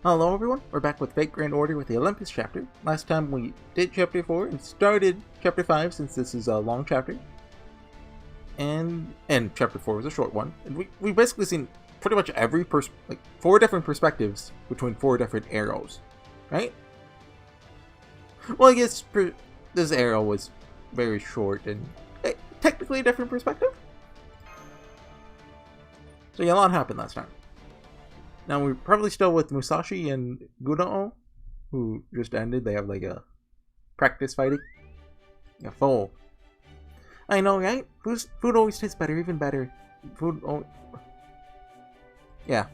Hello everyone, we're back with Fate Grand Order with the Olympus chapter. Last time we did chapter 4 and started chapter 5 since this is a long chapter. And chapter 4 was a short one. And we basically seen pretty much every like 4 different perspectives between 4 different arrows. Right? Well, I guess this arrow was very short and technically a different perspective. So yeah, a lot happened last time. Now we're probably still with Musashi and Gudao, who just ended. They have like a practice fighting. Yeah, full. I know, right? Food always tastes better, even better. Yeah.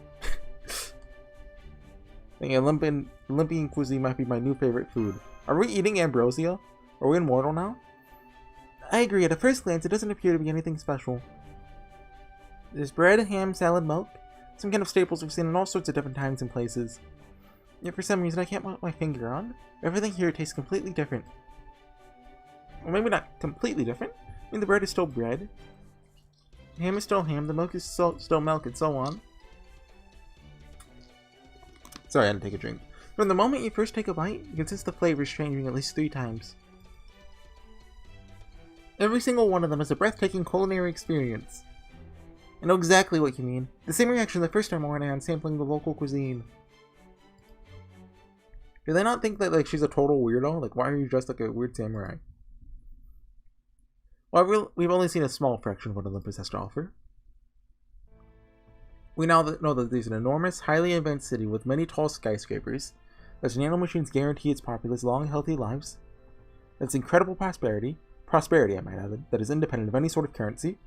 I think Olympian cuisine might be my new favorite food. Are we eating ambrosia? Are we immortal now? I agree. At a first glance, it doesn't appear to be anything special. There's bread, ham, salad, milk. Some kind of staples we've seen in all sorts of different times and places. Yet for some reason I can't put my finger on. Everything here tastes completely different. Well, maybe not completely different. I mean, the bread is still bread. The ham is still ham. The milk is still milk, and so on. Sorry, I had to take a drink. From the moment you first take a bite, you can sense the flavors changing at least 3 times. Every single one of them is a breathtaking culinary experience. I know exactly what you mean. The same reaction the first time I went around sampling the local cuisine. Do they not think that like she's a total weirdo? Like, why are you dressed like a weird samurai? Well, we've only seen a small fraction of what Olympus has to offer. We now know that there's an enormous, highly advanced city with many tall skyscrapers. That nanomachines guarantee its populace long, healthy lives. That's incredible prosperity I might add, that is independent of any sort of currency.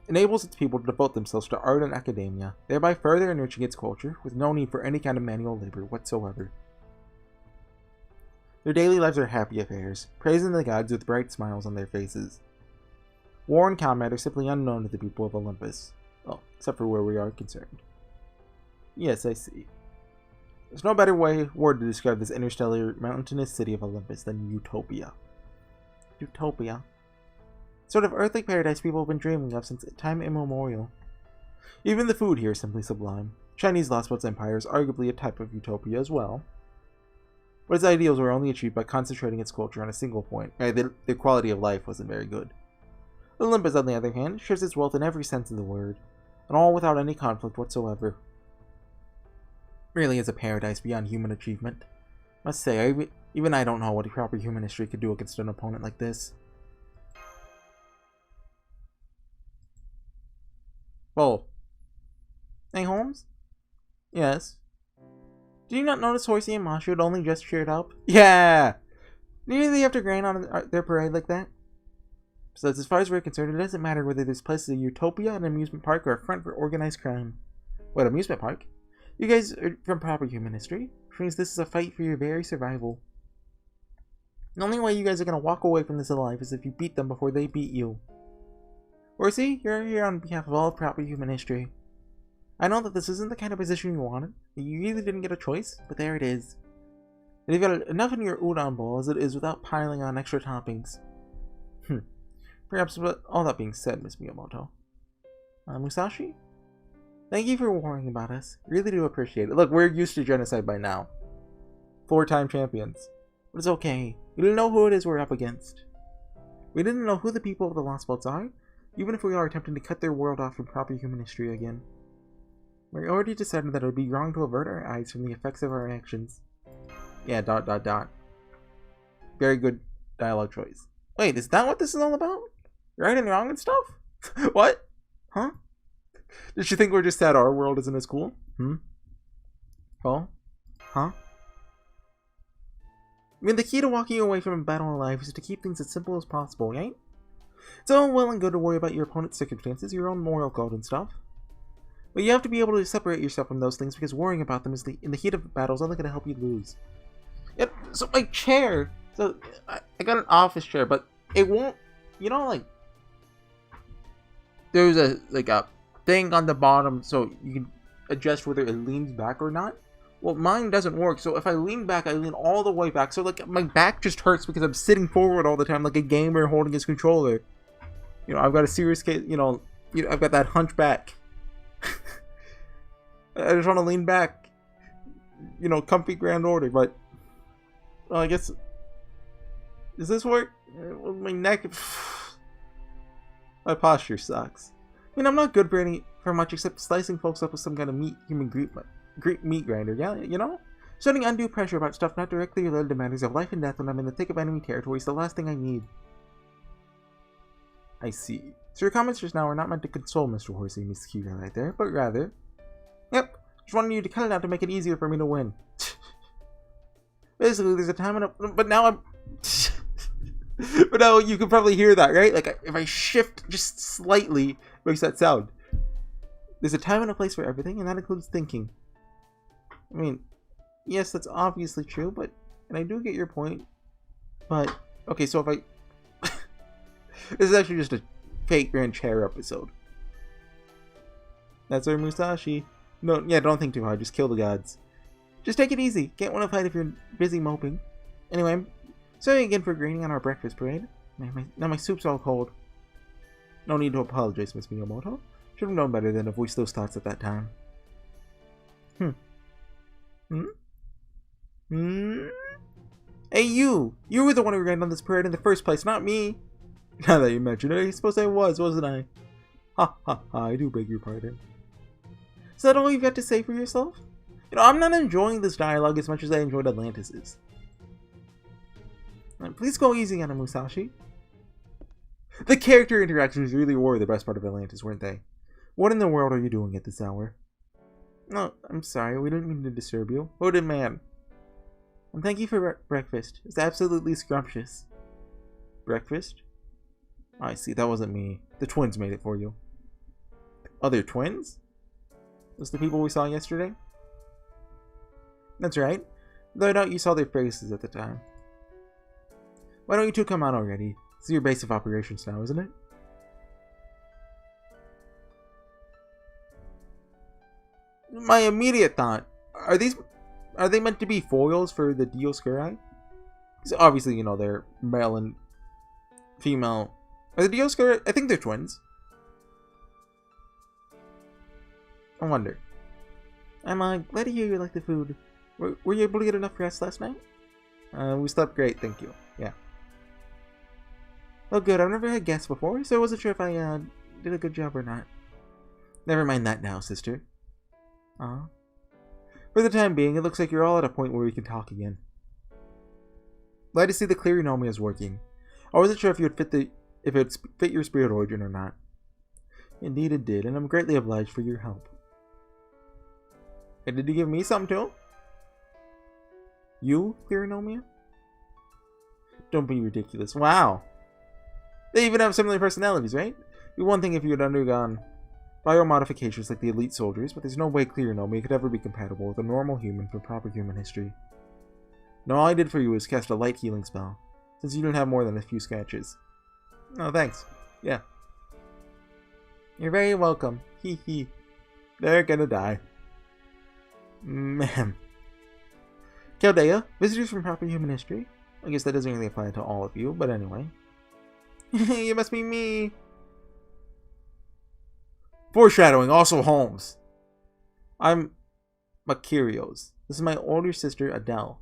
Enables its people to devote themselves to art and academia, thereby further enriching its culture with no need for any kind of manual labor whatsoever. Their daily lives are happy affairs, praising the gods with bright smiles on their faces. War and combat are simply unknown to the people of Olympus. Well, except for where we are concerned. Yes, I see. There's no better word to describe this interstellar mountainous city of Olympus than utopia. Utopia. Sort of earthly paradise people have been dreaming of since time immemorial. Even the food here is simply sublime. Chinese Lost Boats Empire is arguably a type of utopia as well. But its ideals were only achieved by concentrating its culture on a single point. The quality of life wasn't very good. Olympus, on the other hand, shares its wealth in every sense of the word, and all without any conflict whatsoever. Really is a paradise beyond human achievement. Must say, even I don't know what a proper human history could do against an opponent like this. Oh. Hey, Holmes? Yes? Did you not notice Horsey and Mashu had only just cheered up? Yeah! Did they have to grind on their parade like that? Besides, as far as we're concerned, it doesn't matter whether this place is a utopia, an amusement park, or a front for organized crime. What, amusement park? You guys are from proper human history, which means this is a fight for your very survival. The only way you guys are going to walk away from this alive is if you beat them before they beat you. Horsey, you're here on behalf of all proper human history. I know that this isn't the kind of position you wanted. You really didn't get a choice, but there it is. And you've got enough in your udon bowl as it is without piling on extra toppings. Perhaps, but all that being said, Miss Miyamoto. Musashi? Thank you for worrying about us. Really do appreciate it. Look, we're used to genocide by now. 4-time champions. But it's okay. We didn't know who it is we're up against. We didn't know who the people of the Lost Boats are, even if we are attempting to cut their world off from proper human history again. We already decided that it would be wrong to avert our eyes from the effects of our actions. Yeah, ... Very good dialogue choice. Wait, is that what this is all about? Right and wrong and stuff? What? Huh? Did she think we're just sad our world isn't as cool? Oh? Huh? I mean, the key to walking away from a battle alive is to keep things as simple as possible, right? It's all well and good to worry about your opponent's circumstances, your own moral code and stuff. But you have to be able to separate yourself from those things because worrying about them in the heat of battle is only going to help you lose. Yep, so my chair, so I got an office chair, but it won't, you know, like, there's a thing on the bottom so you can adjust whether it leans back or not. Well, mine doesn't work, so if I lean back, I lean all the way back, so like my back just hurts because I'm sitting forward all the time like a gamer holding his controller. You know, I've got a serious case, I've got that hunchback. I just want to lean back. you know, comfy grand order, but... Well, I guess... Does this work? My neck... My posture sucks. I mean, I'm not good for much except slicing folks up with some kind of human Greek meat grinder, yeah, you know? Setting undue pressure about stuff not directly related to matters of life and death when I'm in the thick of enemy territory is the last thing I need. I see. So your comments just now are not meant to console Mr. Horsey, Miss Kira right there, but rather... Yep, just wanted you to cut it out to make it easier for me to win. Basically, there's a time and a... But now I'm... But now you can probably hear that, right? Like, if I shift just slightly, it makes that sound. There's a time and a place for everything, and that includes thinking. I mean, yes, that's obviously true, but... And I do get your point. But, okay, so if I... This is actually just a fake Grand Chair episode. That's our Musashi. No, yeah, don't think too hard, just kill the gods. Just take it easy. Can't want to fight if you're busy moping. Anyway, sorry again for graining on our breakfast parade. Now my soup's all cold. No need to apologize, Miss Miyamoto. Should have known better than to voice those thoughts at that time. Hey, you! You were the one who ran on this parade in the first place, not me! Now that you mention it, I suppose I was, wasn't I? Ha ha ha, I do beg your pardon. Is that all you've got to say for yourself? You know, I'm not enjoying this dialogue as much as I enjoyed Atlantis's. Please go easy on him, Musashi. The character interactions really were the best part of Atlantis, weren't they? What in the world are you doing at this hour? No, I'm sorry, we didn't mean to disturb you. Hooded man. And thank you for breakfast. It's absolutely scrumptious. Breakfast? I see, that wasn't me. The twins made it for you. Other twins? Those the people we saw yesterday? That's right. Though I doubt you saw their faces at the time. Why don't you two come out already? This is your base of operations now, isn't it? My immediate thought, are they meant to be foils for the Dioscuri? Because obviously, you know, they're male and female. Are the Dioscuri? I think they're twins. I wonder. I'm glad to hear you like the food. Were you able to get enough rest last night? We slept great, thank you. Yeah. Well, good. I've never had guests before, so I wasn't sure if I did a good job or not. Never mind that now, sister. For the time being, it looks like you're all at a point where we can talk again. Glad to see the Clearonomia is working. I wasn't sure if it would fit your spirit origin or not. Indeed it did, and I'm greatly obliged for your help. And did you give me something too? You, Clearonomia? Don't be ridiculous. Wow. They even have similar personalities, right? It'd be one thing if you had undergone biomodifications like the elite soldiers, but there's no way Clearonomia could ever be compatible with a normal human from proper human history. No, all I did for you was cast a light healing spell, since you don't have more than a few scratches. Oh, thanks. Yeah. You're very welcome. Hee hee. They're gonna die. Man. Chaldea, visitors from proper human history? I guess that doesn't really apply to all of you, but anyway. You must be me. Foreshadowing, also Holmes. I'm Makarios. This is my older sister, Adele.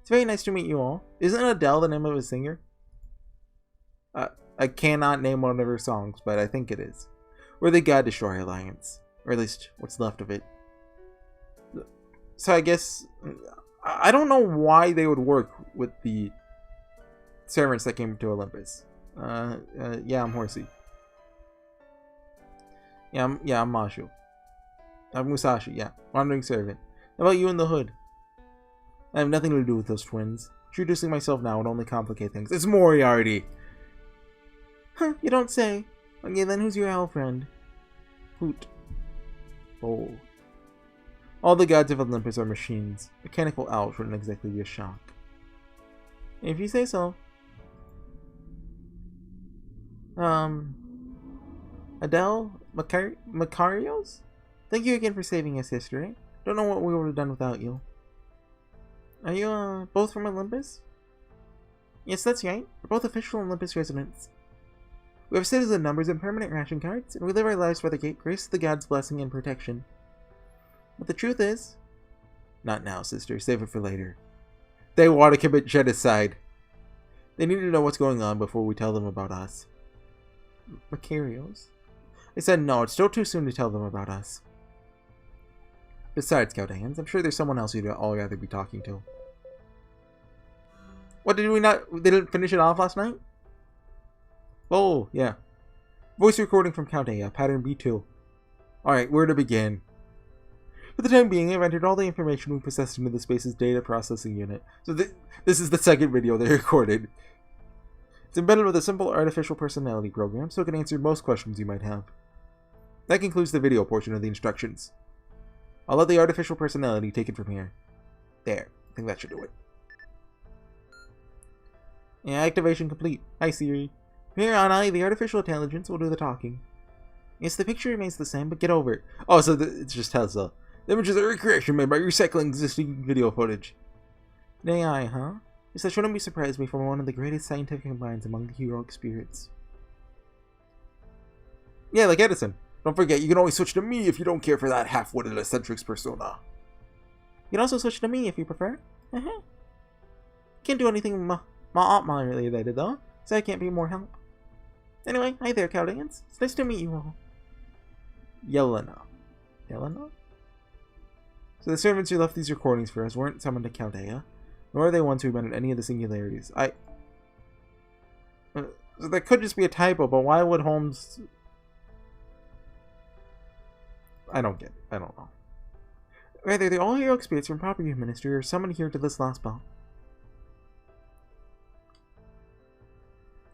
It's very nice to meet you all. Isn't Adele the name of a singer? I cannot name one of her songs, but I think it is. We're the God Destroyer Alliance. Or at least, what's left of it. So I guess... I don't know why they would work with the servants that came to Olympus. Yeah, I'm Horsey. Yeah, I'm Mashu. I'm Musashi, yeah. Wandering servant. How about you in the hood? I have nothing to do with those twins. Introducing myself now would only complicate things. It's Moriarty! Huh, you don't say. Okay, then who's your owl friend? Hoot. Oh. All the gods of Olympus are machines. Mechanical owls wouldn't exactly be a shock. If you say so. Adele? Makarios? Thank you again for saving us yesterday. Don't know what we would have done without you. Are you, both from Olympus? Yes, that's right. We're both official Olympus residents. We have citizen numbers and permanent ration cards, and we live our lives by the grace of the gods' blessing and protection. But the truth is, Not now, sister. Save it for later. They want to commit genocide. They need to know what's going on before we tell them about us. Macarios? They said no, it's still too soon to tell them about us. Besides, Cowdans, I'm sure there's someone else you'd all rather be talking to. What, did we not... They didn't finish it off last night? Oh, yeah. Voice recording from Caldea, pattern B2. Alright, where to begin? For the time being, I've entered all the information we possess into the Space's data processing unit. So this is the second video they recorded. It's embedded with a simple artificial personality program, so it can answer most questions you might have. That concludes the video portion of the instructions. I'll let the artificial personality take it from here. There. I think that should do it. Yeah, activation complete. Hi, Siri. From here on, the artificial intelligence, will do the talking. Yes, the picture remains the same, but get over it. Oh, so it's just Tesla. The image is a recreation made by recycling existing video footage. An AI, huh? Yes, that shouldn't be surprised me from one of the greatest scientific minds among the heroic spirits. Yeah, like Edison. Don't forget, you can always switch to me if you don't care for that half-witted eccentrics persona. You can also switch to me if you prefer. Can't do anything Ma related though, so I can't be more help. Anyway, hi there, Cowdans. It's nice to meet you all. Yelena. Yelena? So the servants who left these recordings for us weren't summoned to Caldea, nor are they ones who met at any of the singularities. So that could just be a typo, but why would Holmes... I don't get it. I don't know. Rather, they're all heroic spirits from Property Ministry are summoned here to this last spot.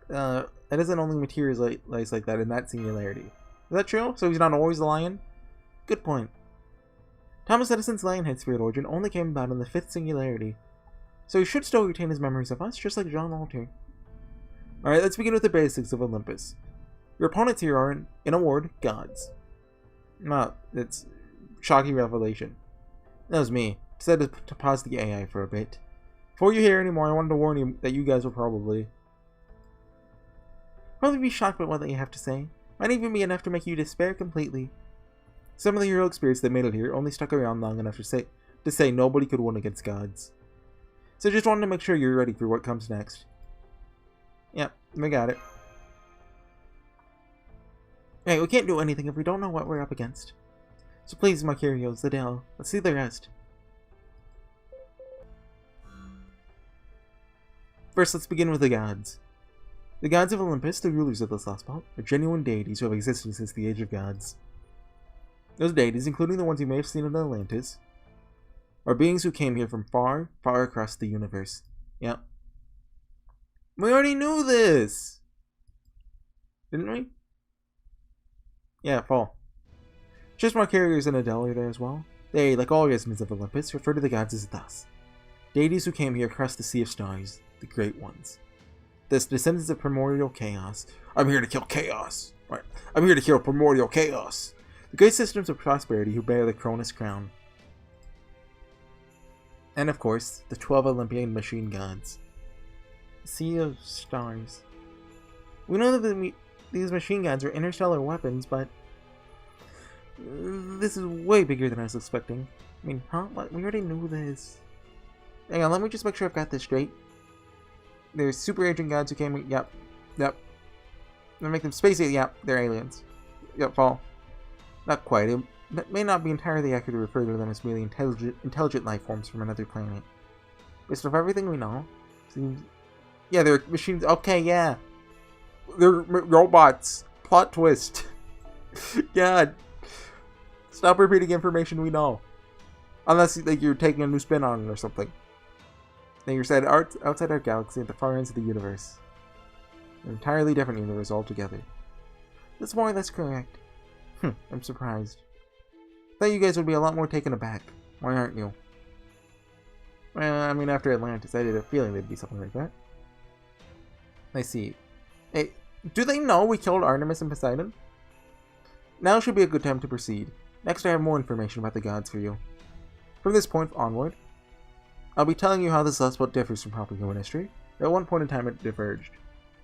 That doesn't only materialize like that in that singularity. Is that true? So he's not always a lion? Good point. Thomas Edison's Lionhead spirit origin only came about in the fifth singularity. So he should still retain his memories of us, just like John Walter. Alright, let's begin with the basics of Olympus. Your opponents here are, in a word, gods. No, it's shocking revelation. That was me. Decided to pause the AI for a bit. Before you hear any more, I wanted to warn you that you guys will probably be shocked by what they have to say. Might even be enough to make you despair completely. Some of the heroic spirits that made it here only stuck around long enough to say nobody could win against gods. So just wanted to make sure you're ready for what comes next. Yep, we got it. Right, we can't do anything if we don't know what we're up against. So please, Macarios, Liddell, let's see the rest. First, let's begin with the gods. The gods of Olympus, the rulers of this last spot, are genuine deities who have existed since the age of gods. Those deities, including the ones you may have seen in Atlantis, are beings who came here from far, far across the universe. Yep. We already knew this! Didn't we? Yeah, fall. Just Macarios and Adele are there as well. They, like all residents of Olympus, refer to the gods as thus. Deities who came here across the sea of stars, the great ones. The descendants of primordial chaos. I'm here to kill chaos. Right. I'm here to kill primordial chaos. The great systems of prosperity who bear the Cronus crown. And of course, the 12 Olympian machine gods. Sea of stars. We know that these machine gods are interstellar weapons, but this is way bigger than I was expecting. I mean, huh? What? We already knew this. Hang on, let me just make sure I've got this straight. There's super aging gods who came. Yep. They make them space aliens. Yep, they're aliens. Yep, fall. Not quite. It may not be entirely accurate to refer to them as merely intelligent life forms from another planet. Based off everything we know, seems. Yeah, they're machines. Okay, yeah. They're robots. Plot twist. God. Stop repeating information we know. Unless like, you're taking a new spin on it or something. Then you're set outside our galaxy at the far ends of the universe. An entirely different universe altogether. That's more or less correct. I'm surprised. Thought you guys would be a lot more taken aback. Why aren't you? Well, I mean, after Atlantis, I did a feeling there'd be something like that. I see. Hey, do they know we killed Artemis and Poseidon? Now should be a good time to proceed. Next, I have more information about the gods for you. From this point onward, I'll be telling you how this last spot differs from proper human history. At one point in time, it diverged.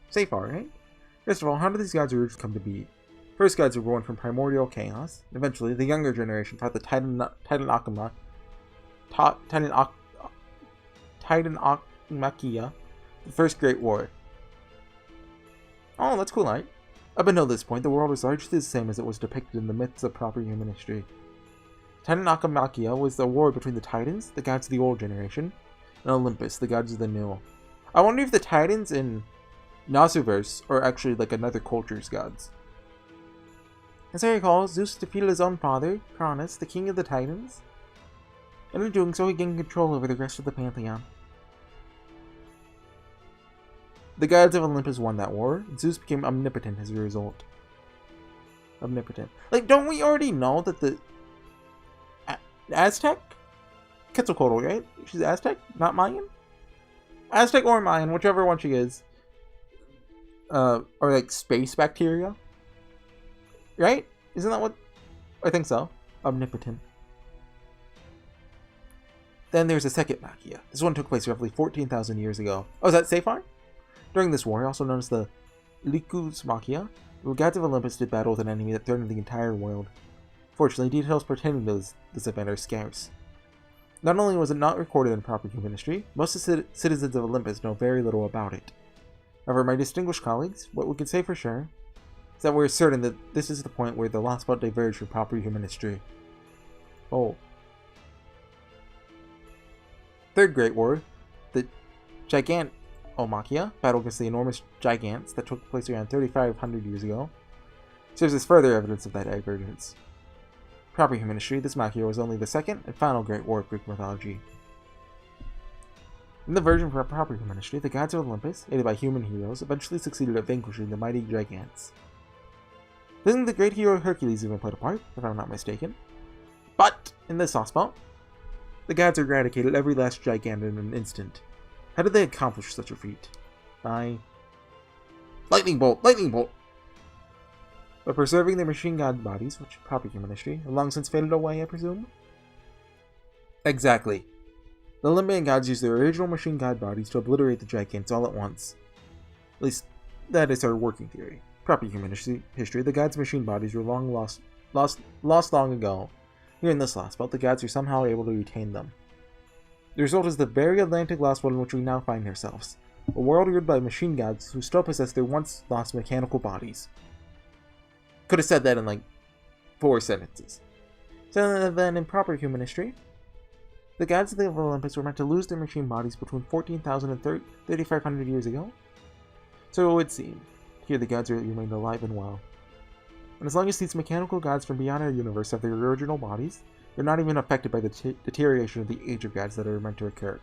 Safe, right? First of all, how did these gods originally come to be? First gods were born from primordial chaos. Eventually, the younger generation taught the Titanakama Titanomachia, the First Great War. Oh, that's cool, right? Up until this point, the world was largely the same as it was depicted in the myths of proper human history. Titanomachia was the war between the Titans, the gods of the old generation, and Olympus, the gods of the new. I wonder if the Titans in Nasuverse are actually like another culture's gods. As I recall, Zeus defeated his own father, Cronus, the king of the Titans, and in doing so he gained control over the rest of the pantheon. The gods of Olympus won that war, and Zeus became omnipotent as a result. Omnipotent. Like, don't we already know that the Aztec? Quetzalcoatl, right? She's Aztec, not Mayan? Aztec or Mayan, whichever one she is. Or like space bacteria? Right? Isn't that what? I think so. Omnipotent. Then there's a second Machia. This one took place roughly 14,000 years ago. Oh, is that Saphar? During this war, also known as the Lycus Machia, the gods of Olympus did battle with an enemy that threatened the entire world. Fortunately, details pertaining to this event are scarce. Not only was it not recorded in proper human history, most of the citizens of Olympus know very little about it. However, my distinguished colleagues, what we can say for sure is that we're certain that this is the point where the lost spot diverged from proper human history. Oh. Third Great War, the Gigantomachia, battle against the enormous giants that took place around 3,500 years ago, serves as further evidence of that divergence. Proper human history, this Machia was only the second and final Great War of Greek mythology. In the version for proper human history, the gods of Olympus, aided by human heroes, eventually succeeded at vanquishing the mighty giants. Doesn't the great hero Hercules even play a part, if I'm not mistaken? But, in this lost spot, the gods eradicated every last gigant in an instant. How did they accomplish such a feat? By lightning bolt! Lightning bolt! By preserving their machine god bodies, which proper human history, have long since faded away, I presume? Exactly. The Olympian gods used their original machine god bodies to obliterate the giants all at once. At least, that is our working theory. Proper human history, the gods' machine bodies were long lost long ago. Here in this lost spot, the gods are somehow able to retain them. The result is the very Atlantic lost world in which we now find ourselves. A world ruled by machine gods who still possess their once lost mechanical bodies. Could have said that in like 4 sentences. So then, in proper human history, the gods of the Olympus were meant to lose their machine bodies between 14,000 and 3,500 years ago. So it would seem. Here the gods remained alive and well. And as long as these mechanical gods from beyond our universe have their original bodies, they're not even affected by the deterioration of the age of gods that are meant to occur.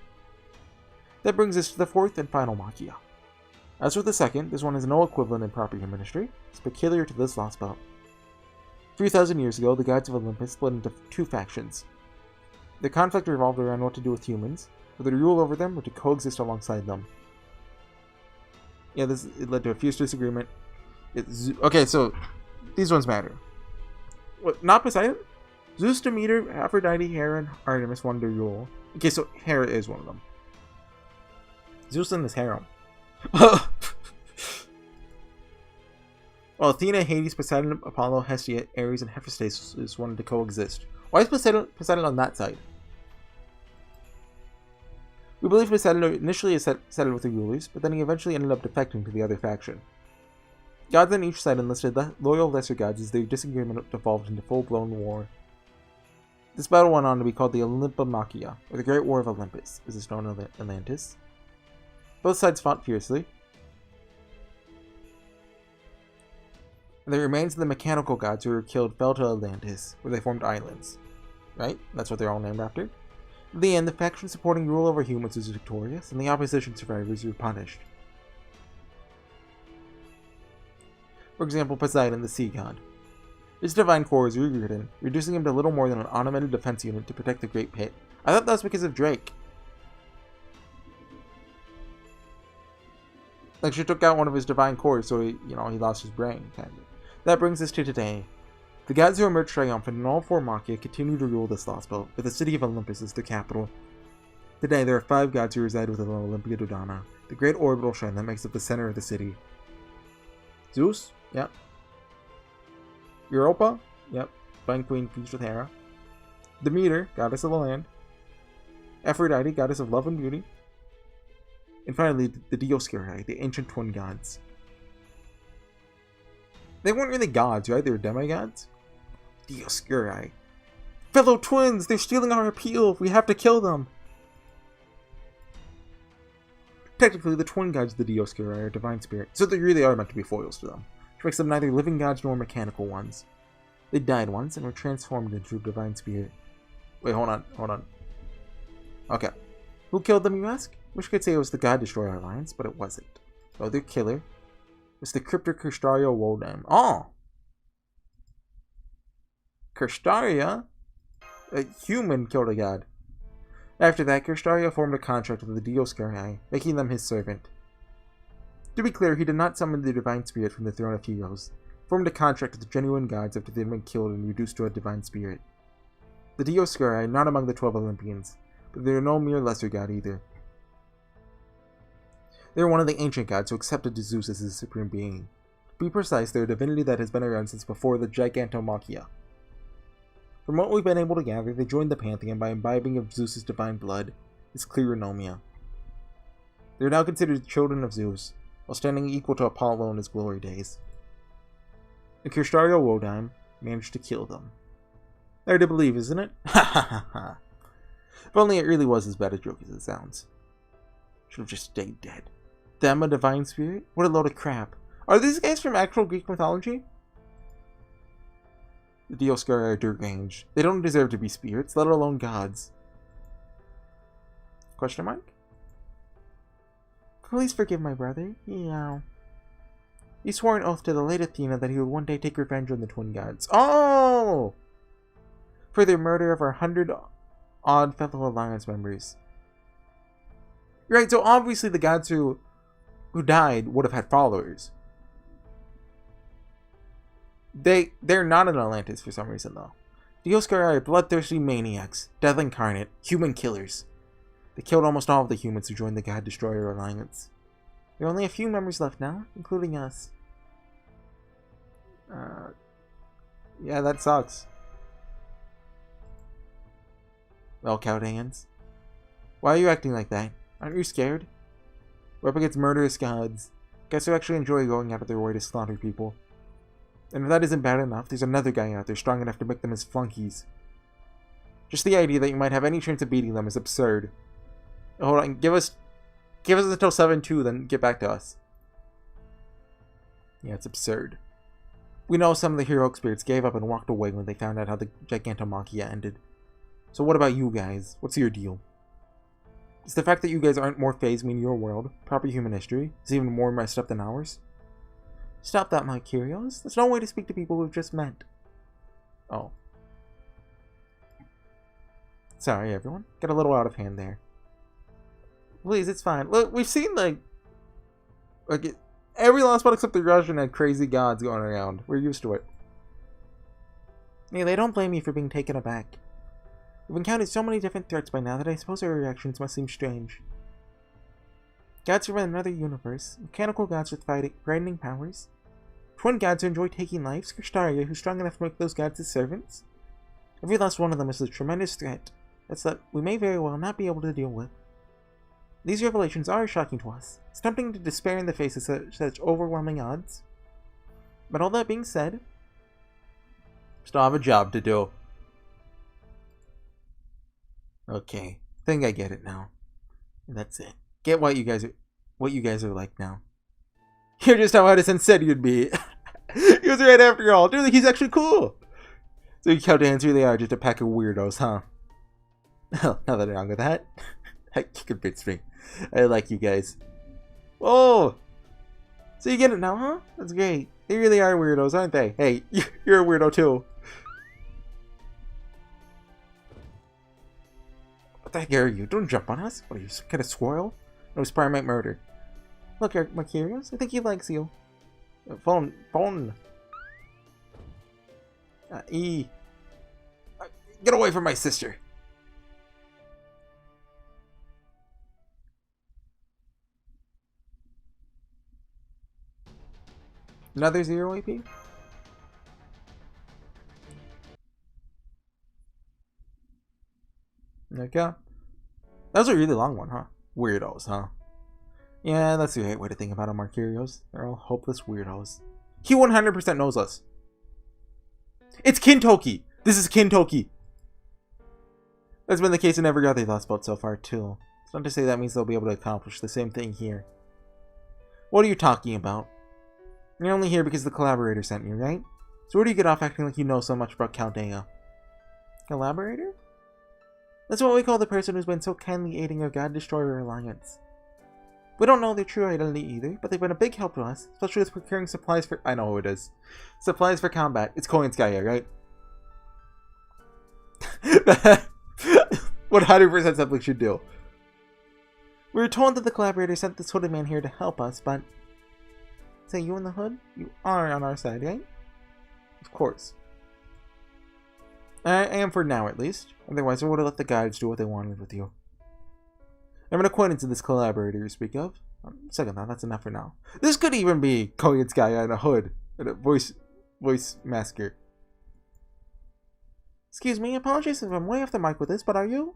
That brings us to the fourth and final Machia. As for the second, this one has no equivalent in proper human history. It's peculiar to this lost spot. 3,000 years ago, the gods of Olympus split into 2 factions. The conflict revolved around what to do with humans, whether to rule over them or to coexist alongside them. Yeah, it led to a fierce disagreement. Okay, so these ones matter. What? Not Poseidon? Zeus, Demeter, Aphrodite, Hera, and Artemis wanted to rule. Okay, so Hera is one of them. Zeus and his harem. While Athena, Hades, Poseidon, Apollo, Hestia, Ares, and Hephaestus wanted to coexist. Why is Poseidon on that side? We believe Poseidon initially sided with the rulers, but then he eventually ended up defecting to the other faction. Gods on each side enlisted loyal lesser gods as their disagreement evolved into full-blown war. This battle went on to be called the Olympomachia, or the Great War of Olympus, as is known in Atlantis. Both sides fought fiercely, and the remains of the mechanical gods who were killed fell to Atlantis, where they formed islands. Right? That's what they're all named after. In the end, the faction supporting rule over humans was victorious, and the opposition survivors were punished. For example, Poseidon, the sea god. His divine core was rewritten, reducing him to little more than an automated defense unit to protect the Great Pit. I thought that was because of Drake. Like, she took out one of his divine cores, so he lost his brain, kind of. That brings us to today. The gods who emerged triumphant in all 4 Machia continue to rule this lost belt, with the city of Olympus as their capital. Today, there are 5 gods who reside within Olympia Dodana, the great orbital shrine that makes up the center of the city. Zeus? Yep. Europa? Yep. Divine Queen feast with Hera. Demeter, goddess of the land. Aphrodite, goddess of love and beauty. And finally, the Dioscuri, the ancient twin gods. They weren't really gods, right? They were demigods? Dioscuri. Fellow twins! They're stealing our appeal! We have to kill them! Technically, the twin gods of the Dioscuri are divine spirits, so they really are meant to be foils to them, which makes them neither living gods nor mechanical ones. They died once and were transformed into a divine spirit. Wait, hold on. Okay. Who killed them, you ask? Wish I could say it was the God Destroyer Alliance, but it wasn't. Oh, their killer was the Cryptor Kerstaria Woldheim. Oh! Kerstaria? A human killed a god. After that, Kerstaria formed a contract with the Dioscuri, making them his servant. To be clear, he did not summon the divine spirit from the throne of heroes. Formed a contract with the genuine gods after they had been killed and reduced to a divine spirit. The Dioscuri are not among the 12 Olympians, but they are no mere lesser god either. They are one of the ancient gods who accepted Zeus as his supreme being. To be precise, they are a divinity that has been around since before the Gigantomachia. From what we've been able to gather, they joined the pantheon by imbibing of Zeus's divine blood, his Kleronomia. They are now considered children of Zeus, while standing equal to Apollo in his glory days. The Kerstaria Woldheim managed to kill them. Hard to believe, isn't it? Ha ha ha ha. If only it really was as bad a joke as it sounds. Should have just stayed dead. Them a divine spirit? What a load of crap. Are these guys from actual Greek mythology? The Dioscuri are deranged. They don't deserve to be spirits, let alone gods. Question mark? Please forgive my brother. He swore an oath to the late Athena that he would one day take revenge on the twin gods. Oh! For their murder of our 100-odd fellow Alliance members. Right, so obviously the gods who died would have had followers. They're not in Atlantis for some reason, though. Dioscuri are bloodthirsty maniacs, death incarnate, human killers. They killed almost all of the humans who joined the God Destroyer Alliance. There are only a few members left now, including us. Yeah, that sucks. Well, Cowdans, why are you acting like that? Aren't you scared? We're up against murderous gods. Guys who actually enjoy going out of their way to slaughter people. And if that isn't bad enough, there's another guy out there strong enough to make them his flunkies. Just the idea that you might have any chance of beating them is absurd. Hold on, give us until 7-2, then get back to us. Yeah, it's absurd. We know some of the heroic spirits gave up and walked away when they found out how the Gigantomachia ended. So what about you guys? What's your deal? Does the fact that you guys aren't more phased mean your world, proper human history, is even more messed up than ours? Stop that, my curios. That's no way to speak to people we've just met. Oh. Sorry, everyone. Got a little out of hand there. Please, it's fine. Look, we've seen, like every last one except the Russian had crazy gods going around. We're used to it. Yeah, they don't blame me for being taken aback. We've encountered so many different threats by now that I suppose our reactions must seem strange. Gods from another universe, mechanical gods with frightening powers, twin gods who enjoy taking lives, Kerstaria who's strong enough to make those gods his servants. Every last one of them is a tremendous threat that we may very well not be able to deal with. These revelations are shocking to us. It's tempting to despair in the face of such overwhelming odds. But all that being said, still have a job to do. Okay, I think I get it now. And that's it. Get what you guys are like now. You're just how Edison said you'd be. He was right after all. Dude, he's actually cool. So you Cowdans really are just a pack of weirdos, huh? Well, nothing wrong with that. You convinced me. I like you guys. Oh! So you get it now, huh? That's great. They really are weirdos, aren't they? Hey, you're a weirdo too. What the heck are you? Don't jump on us. What are you, some kind of squirrel? No, Spire-Mite murder. Look, Mercurius, I think he likes you. Phone. Get away from my sister. Another 0 AP? Okay. That was a really long one, huh? Weirdos, huh? Yeah, that's the right way to think about them, Marcurios. They're all hopeless weirdos. He 100% knows us. It's Kintoki! This is Kintoki! That's been the case in every other Lost Boat so far, too. It's not to say that means they'll be able to accomplish the same thing here. What are you talking about? You're only here because the collaborator sent you, right? So where do you get off acting like you know so much about Count Dea? Collaborator? That's what we call the person who's been so kindly aiding our God Destroyer alliance. We don't know their true identity either, but they've been a big help to us, especially with procuring supplies for— I know who it is. Supplies for combat. It's Koinskaya, right? 100% something should do. We were told that the collaborator sent this hooded man here to help us, but... Say, you in the hood? You are on our side, right? Of course. I am for now, at least. Otherwise, I would have let the guides do what they wanted with you. I'm an acquaintance of this collaborator you speak of. Second thought, that's enough for now. This could even be Koinskaya in a hood. And a voice masker. Excuse me, apologies if I'm way off the mic with this, but are you?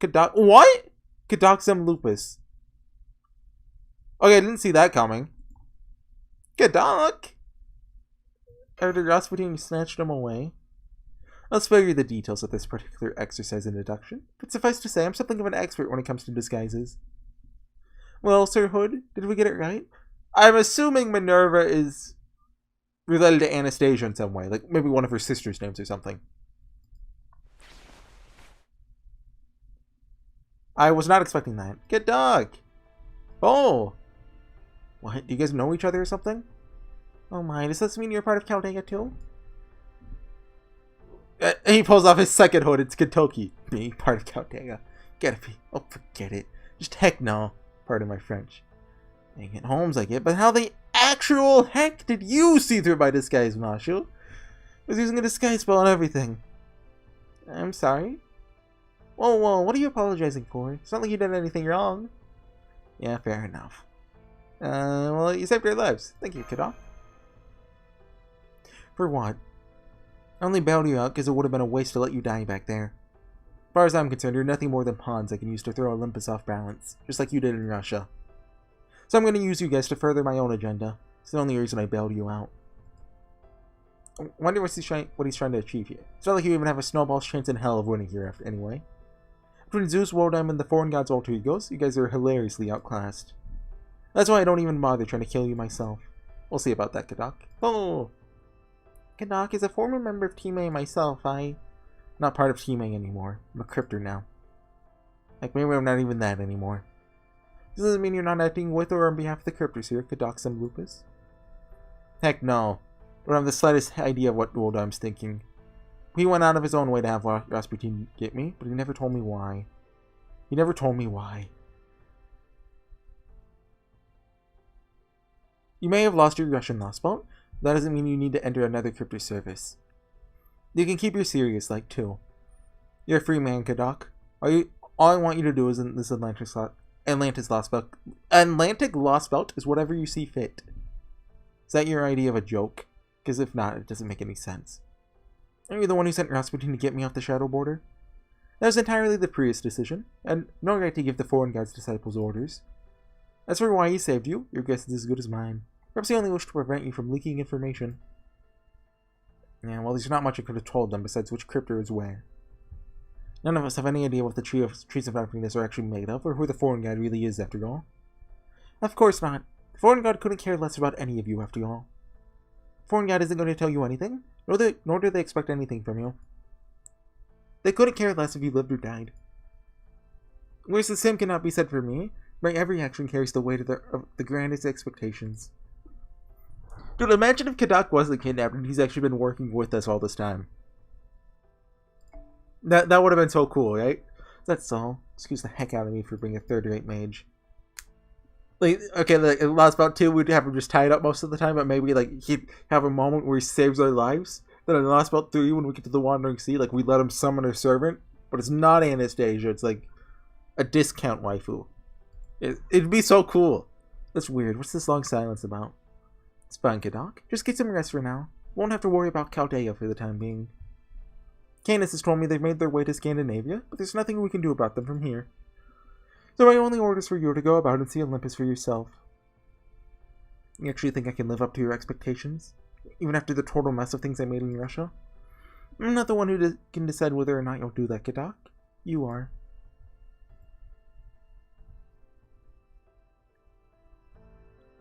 What? Kadoxum lupus. Okay, I didn't see that coming. Kadok! After Rasputin snatched him away. I'll spare you the details of this particular exercise in deduction, but suffice to say, I'm something of an expert when it comes to disguises. Well, Sir Hood, did we get it right? I'm assuming Minerva is related to Anastasia in some way, like maybe one of her sister's names or something. I was not expecting that. Good dog! Oh! What? Do you guys know each other or something? Oh my, does this mean you're part of Count Dea too? He pulls off his second hood. It's Kentucky. Me, part of Count Dea. Gotta be. Oh, forget it. Just heck no. Pardon my French. Dang it, Holmes, I get. But how the actual heck did you see through my disguise, Mashu? I was using a disguise spell and everything. I'm sorry? Whoa, whoa, what are you apologizing for? It's not like you did anything wrong. Yeah, fair enough. Well, you saved our lives. Thank you, Kadok. For what? I only bailed you out because it would have been a waste to let you die back there. As far as I'm concerned, you're nothing more than pawns I can use to throw Olympus off balance, just like you did in Russia. So I'm going to use you guys to further my own agenda. It's the only reason I bailed you out. I wonder what he's trying to achieve here. It's not like you even have a snowball's chance in hell of winning here anyway. Between Zeus, Woldheim, and the foreign gods' alter egos, you guys are hilariously outclassed. That's why I don't even bother trying to kill you myself. We'll see about that, Kadok. Oh! Kadok, as a former member of Team A myself, I'm not part of Team A anymore. I'm a cryptor now. Like, maybe I'm not even that anymore. This doesn't mean you're not acting with or on behalf of the cryptors here, Kadoxum Lupus. Heck no. I don't have the slightest idea of what Woldheim's thinking. He went out of his own way to have Rasputin get me, but he never told me why. He never told me why. You may have lost your Russian Lost Boat. That doesn't mean you need to enter another crypto service. You can keep your serious like too. You're a free man, Kadok. All I want you to do is in this Atlantic Lost Belt. Atlantic Lost Belt is whatever you see fit. Is that your idea of a joke? Because if not, it doesn't make any sense. Are you the one who sent Rasputin to get me off the shadow border? That was entirely the Prius decision, and no right to give the foreign god's disciples orders. As for why he saved you, your guess is as good as mine. Perhaps he only wished to prevent you from leaking information. Yeah, well, there's not much I could have told them besides which crypto is where. None of us have any idea what the trees of happiness are actually made of, or who the foreign god really is, after all. Of course not. The foreign god couldn't care less about any of you, after all. The foreign god isn't going to tell you anything, nor do they expect anything from you. They couldn't care less if you lived or died. Whereas the same cannot be said for me. My every action carries the weight of the grandest expectations. Dude, imagine if Kadok wasn't kidnapped and he's actually been working with us all this time. That would have been so cool, right? That's all. Excuse the heck out of me for being a third-rate mage. Like, okay, like in Lost Bout 2, we'd have him just tied up most of the time, but maybe like he'd have a moment where he saves our lives. Then in Lost Bout 3, when we get to the Wandering Sea, like we let him summon a servant, but it's not Anastasia. It's like a discount waifu. It'd be so cool. That's weird. What's this long silence about? It's fine, Kadok. Just get some rest for now. Won't have to worry about Count Dea for the time being. Canis has told me they've made their way to Scandinavia, but there's nothing we can do about them from here. So my only order is for you to go about and see Olympus for yourself. You actually think I can live up to your expectations? Even after the total mess of things I made in Russia? I'm not the one who can decide whether or not you'll do that, Kadak. You are.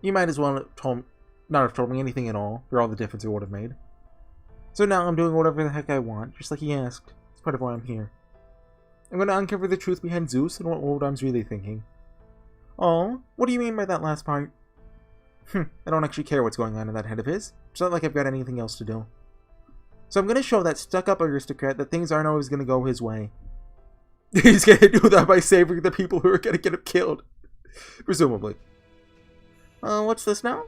You might as well not have told me anything at all, for all the difference it would have made. So now I'm doing whatever the heck I want, just like he asked. It's part of why I'm here. I'm going to uncover the truth behind Zeus and what Wodan's really thinking. Oh, what do you mean by that last part? I don't actually care what's going on in that head of his. It's not like I've got anything else to do. So I'm going to show that stuck-up aristocrat that things aren't always going to go his way. He's going to do that by saving the people who are going to get him killed. Presumably. What's this now?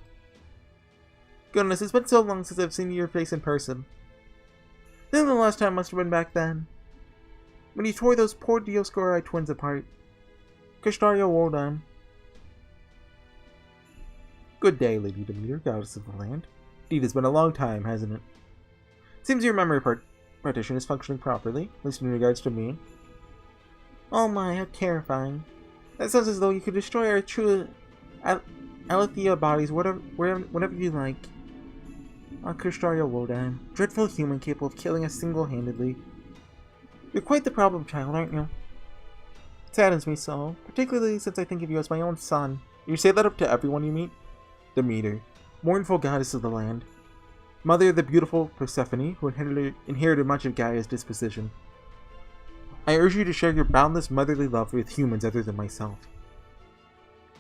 Goodness, it's been so long since I've seen your face in person. Then the last time must have been back then. When you tore those poor Dioscuri twins apart. Kashtaria Wodan. Good day, Lady Demeter, goddess of the land. Indeed, it's been a long time, hasn't it? Seems your memory partition is functioning properly, at least in regards to me. Oh my, how terrifying. That sounds as though you could destroy our true Alethea bodies whenever you like. Kashtaria Wodan, dreadful human capable of killing us single-handedly. You're quite the problem child, aren't you? It saddens me so, particularly since I think of you as my own son. You say that up to everyone you meet? Demeter, mournful goddess of the land. Mother of the beautiful Persephone, who inherited much of Gaia's disposition. I urge you to share your boundless motherly love with humans other than myself.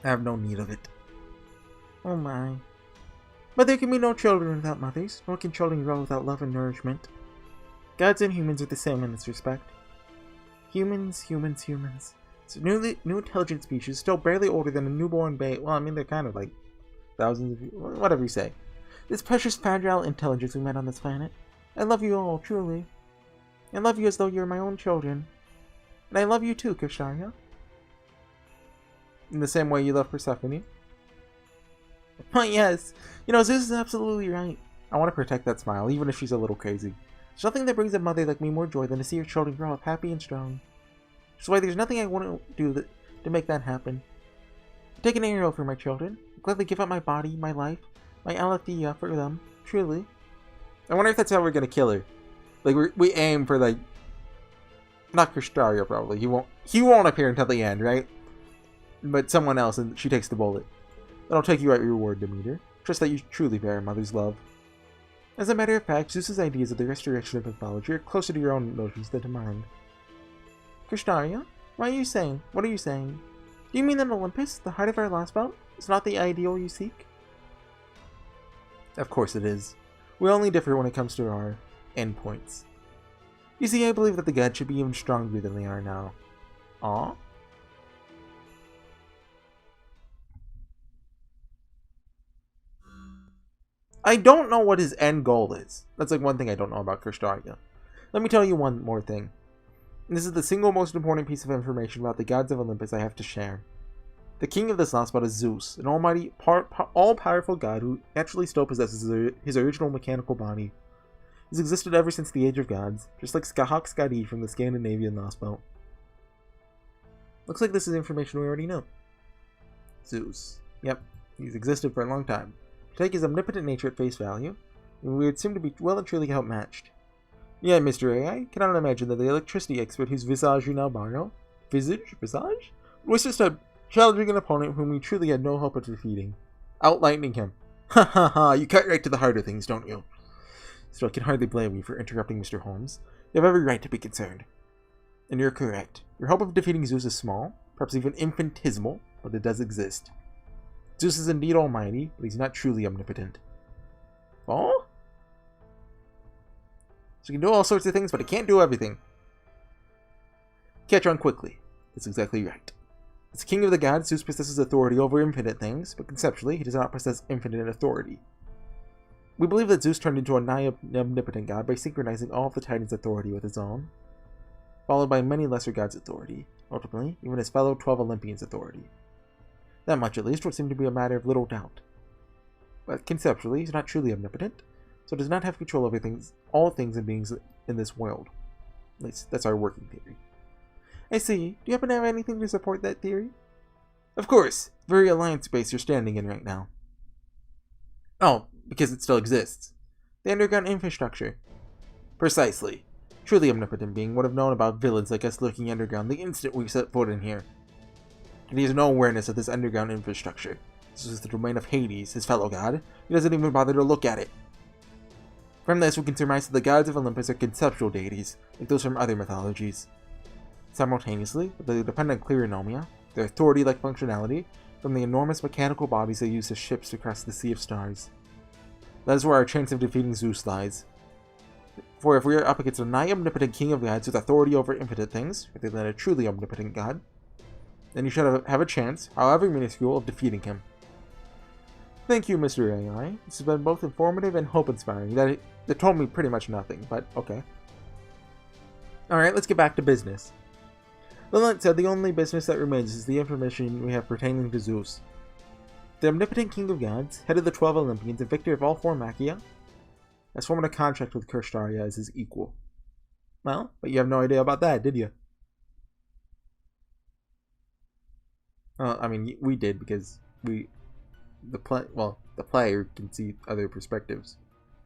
I have no need of it. Oh my. But there can be no children without mothers, nor can children grow without love and nourishment. Gods and humans are the same in this respect. Humans. It's a new intelligent species, still barely older than a newborn babe. Well, I mean, they're kind of like thousands of years, whatever you say. This precious, fragile intelligence we met on this planet. I love you all, truly. I love you as though you're my own children. And I love you too, Kashtaria. In the same way you love Persephone. Oh, yes. You know, Zeus is absolutely right. I want to protect that smile, even if she's a little crazy. There's nothing that brings a mother like me more joy than to see her children grow up happy and strong. Which is why there's nothing I wouldn't do to make that happen. Take an arrow for my children. I'd gladly give up my body, my life, my Alethea for them. Truly. I wonder if that's how we're gonna kill her. Like, we aim for, like... Not Kashtaria, probably. He won't appear until the end, right? But someone else, and she takes the bullet. Then I'll take you at your word, Demeter. Trust that you truly bear a mother's love. As a matter of fact, Zeus's ideas of the restoration of mythology are closer to your own notions than to mine. Kashtaria? What are you saying? Do you mean that Olympus, the heart of our last bout, is not the ideal you seek? Of course it is. We only differ when it comes to our endpoints. You see, I believe that the gods should be even stronger than they are now. Aw? I don't know what his end goal is. That's like one thing I don't know about Kashtaria. Let me tell you one more thing. This is the single most important piece of information about the gods of Olympus I have to share. The king of this last spot is Zeus, an almighty, all-powerful god who naturally still possesses his original mechanical body. He's existed ever since the Age of Gods, just like Skahak Skadi from the Scandinavian last belt. Looks like this is information we already know. Zeus. Yep, he's existed for a long time. To take his omnipotent nature at face value, we would seem to be well and truly outmatched. Yeah, Mr. AI, cannot imagine that the electricity expert whose visage you now borrow, visage, was just a challenging an opponent whom we truly had no hope of defeating. Outlightning him. Ha ha ha, you cut right to the heart of things, don't you? So I can hardly blame you for interrupting Mr. Holmes. You have every right to be concerned. And you're correct. Your hope of defeating Zeus is small, perhaps even infinitesimal, but it does exist. Zeus is indeed almighty, but he's not truly omnipotent. Oh? So he can do all sorts of things, but he can't do everything. Catch on quickly. That's exactly right. As king of the gods, Zeus possesses authority over infinite things, but conceptually, he does not possess infinite authority. We believe that Zeus turned into a nigh omnipotent god by synchronizing all of the Titans' authority with his own, followed by many lesser gods' authority, ultimately, even his fellow 12 Olympians' authority. That much, at least, would seem to be a matter of little doubt. But conceptually, he's not truly omnipotent, so does not have control over all things and beings in this world. At least, that's our working theory. I see. Do you happen to have anything to support that theory? Of course. Very alliance base you're standing in right now. Oh, because it still exists. The underground infrastructure. Precisely. Truly omnipotent being would have known about villains like us lurking underground the instant we set foot in here. And he has no awareness of this underground infrastructure. This is the domain of Hades, his fellow god. He doesn't even bother to look at it. From this, we can surmise that the gods of Olympus are conceptual deities, like those from other mythologies. Simultaneously, they depend on cleronomia, their authority-like functionality, from the enormous mechanical bodies they use as ships to cross the sea of stars. That is where our chance of defeating Zeus lies. For if we are up against a nigh-omnipotent king of gods with authority over infinite things, rather than a truly omnipotent god, then you should have a chance, however minuscule, of defeating him. Thank you, Mr. AI. This has been both informative and hope-inspiring. That told me pretty much nothing, but okay. Alright, let's get back to business. Lilith said the only business that remains is the information we have pertaining to Zeus. The omnipotent king of gods, head of the 12 Olympians, and victor of all 4 Machia, has formed a contract with Kurstaria as his equal. Well, but you have no idea about that, did you? I mean, we did, because the player can see other perspectives.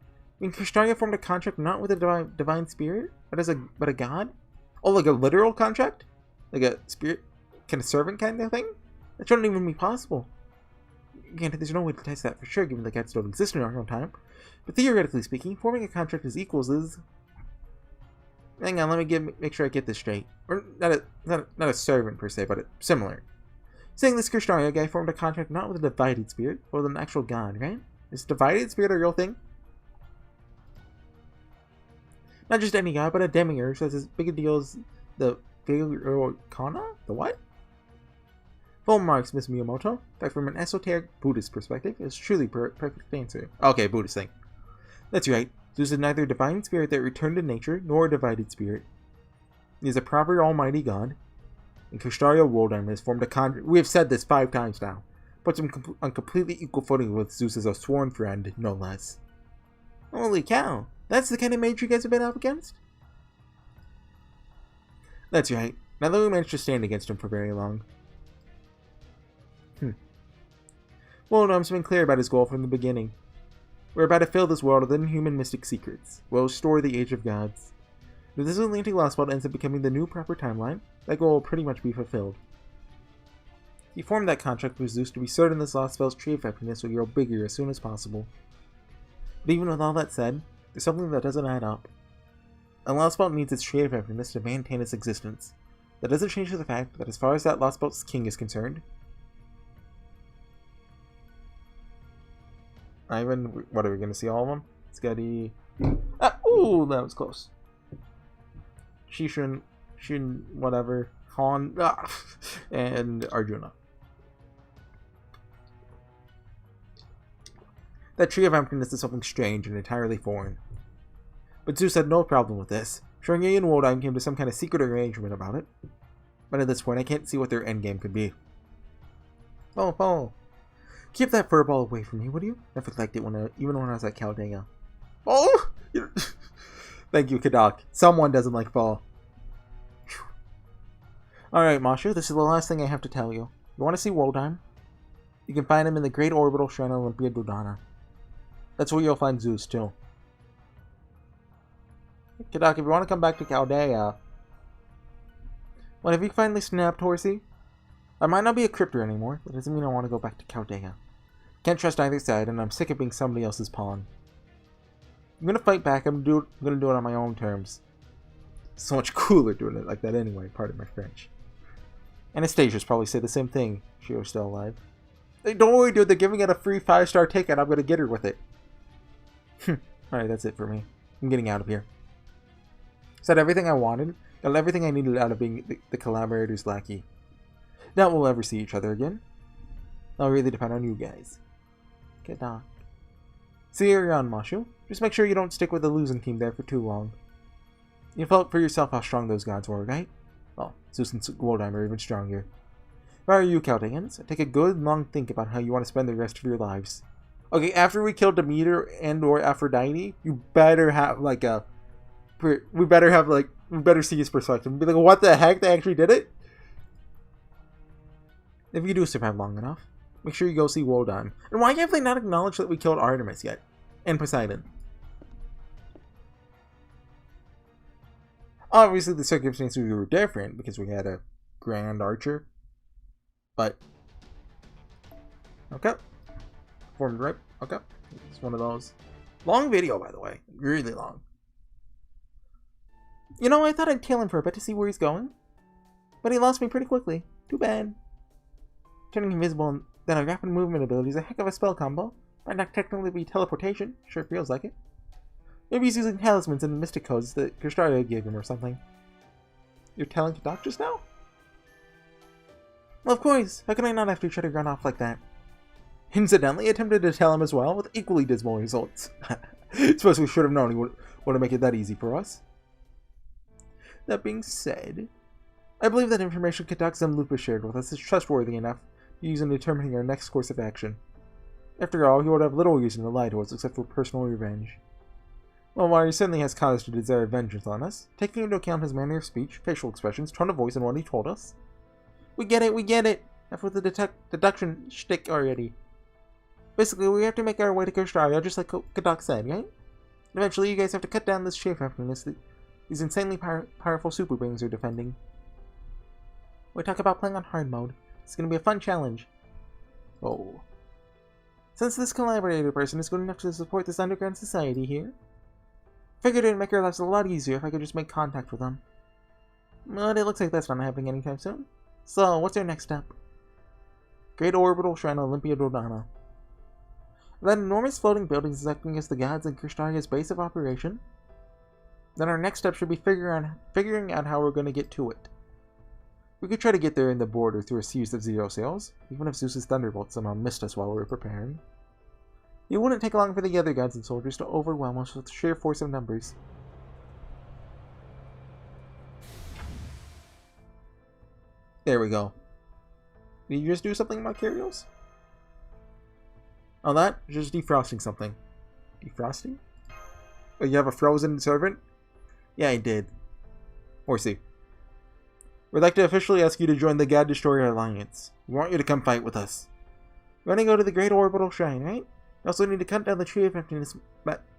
I mean, Kurstaria formed a contract not with a divine spirit, but a god? Oh, like a literal contract? Like a spirit, kind of servant kind of thing? That shouldn't even be possible. Again, there's no way to test that for sure, given the gods don't exist in our own time. But theoretically speaking, forming a contract as equals is... Hang on, let me make sure I get this straight. Or not a servant per se, but similar. Saying this Kurstaria guy formed a contract not with a divided spirit, but with an actual god, right? Is divided spirit a real thing? Not just any god, but a demiurge that's as big a deal as the Kana? The what? Full marks, Miss Miyamoto. In fact, from an esoteric Buddhist perspective, it's truly perfect answer. Okay, Buddhist thing. That's right. Zeus is neither a divine spirit that returned to nature, nor a divided spirit. He is a proper almighty god. And Kurstaria Woldheim has formed a contract. We have said this 5 times now. Puts him on completely equal footing with Zeus as a sworn friend, no less. Holy cow. That's the kind of mage you guys have been up against? That's right. Not that we managed to stand against him for very long. Woldheim's been clear about his goal from the beginning. We're about to fill this world with inhuman mystic secrets. We'll restore the Age of Gods. If this Atlantic Lost World ends up becoming the new proper timeline, that goal will pretty much be fulfilled. He formed that contract with Zeus to be certain this lost spell's tree of happiness will grow bigger as soon as possible. But even with all that said, there's something that doesn't add up. A lost spell needs its tree of happiness to maintain its existence. That doesn't change the fact that as far as that lost spell's king is concerned, Ivan, what are we going to see all of them? Skadi. Ooh, that was close. Shishin, whatever. Han, and Arjuna. That tree of emptiness is something strange and entirely foreign. But Zeus had no problem with this. Shorenge and Woldheim came to some kind of secret arrangement about it. But at this point, I can't see what their endgame could be. Oh. Keep that furball away from me, would you? Never liked it even when I was at Chaldea. Oh! Thank you, Kadak. Someone doesn't like fall. Alright, Masha, this is the last thing I have to tell you. You want to see Woldheim? You can find him in the Great Orbital Shrine of Olympia Dodana. That's where you'll find Zeus, too. Kadak, if you want to come back to Chaldea... Well, have you finally snapped, Horsey? I might not be a cryptor anymore, but that doesn't mean I want to go back to Chaldea. Can't trust either side, and I'm sick of being somebody else's pawn. I'm gonna fight back. I'm gonna do it on my own terms. So much cooler doing it like that anyway, pardon my French. Anastasia's probably said the same thing if she was still alive. Hey, don't worry, dude, they're giving it a free 5-star ticket. I'm gonna get her with it. Alright, that's it for me. I'm getting out of here. Said everything I wanted. Got everything I needed out of being the collaborator's lackey. Doubt we'll ever see each other again. That'll really depend on you guys. Good talk. See you around, Mashu. Just make sure you don't stick with the losing team there for too long. You felt for yourself how strong those gods were, right? Well, Zeus and Woldheim are even stronger. If I were you, Chaldeans, take a good long think about how you want to spend the rest of your lives. Okay, after we kill Demeter and or Aphrodite, you better have like a... We better have like We better see his perspective and be like, what the heck? They actually did it? If you do survive long enough, make sure you go see Wodan. And why have they not acknowledged that we killed Artemis yet? And Poseidon? Obviously, the circumstances were different because we had a Grand Archer. But, okay. Formed right. Okay. It's one of those. Long video, by the way. Really long. You know, I thought I'd tail him for a bit to see where he's going. But he lost me pretty quickly. Too bad. Turning invisible and then a rapid movement ability is a heck of a spell combo. Might not technically be teleportation. Sure feels like it. Maybe he's using talismans and mystic codes that Kristaria gave him or something. You're telling Kadak just now? Well, of course. How can I not after you try to run off like that? Incidentally, I attempted to tell him as well, with equally dismal results. Suppose we should have known he wouldn't make it that easy for us. That being said, I believe that information Kadak and Olympus shared with us is trustworthy enough to use in determining our next course of action. After all, he would have little reason to lie to us except for personal revenge. Well, while he certainly has cause to desire vengeance on us, taking into account his manner of speech, facial expressions, tone of voice, and what he told us. We get it, we get it! Enough with the deduction shtick already. Basically, we have to make our way to Kristaria, just like Kadak said, right? Eventually, you guys have to cut down this shapeshiftiness that these insanely powerful super beings are defending. We talk about playing on hard mode. It's going to be a fun challenge. Oh. Since this collaborator person is good enough to support this underground society here, figured it'd make our lives a lot easier if I could just make contact with them. But it looks like that's not happening anytime soon. So, what's our next step? Great Orbital Shrine Olympia Dodana. That enormous floating building is acting as the gods and Kristaria's base of operation. Then our next step should be figuring out how we're going to get to it. We could try to get there in the border through a series of zero sails, even if Zeus's thunderbolt somehow missed us while we were preparing. It wouldn't take long for the other gods and soldiers to overwhelm us with sheer force of numbers. There we go. Did you just do something, Marcarios? Oh, that? Just defrosting something. Defrosting? Oh, you have a frozen servant? Yeah, I did. Horsey. We'd like to officially ask you to join the God Destroyer Alliance. We want you to come fight with us. We're gonna go to the Great Orbital Shrine, right? We also need to cut down the Tree of Emptiness,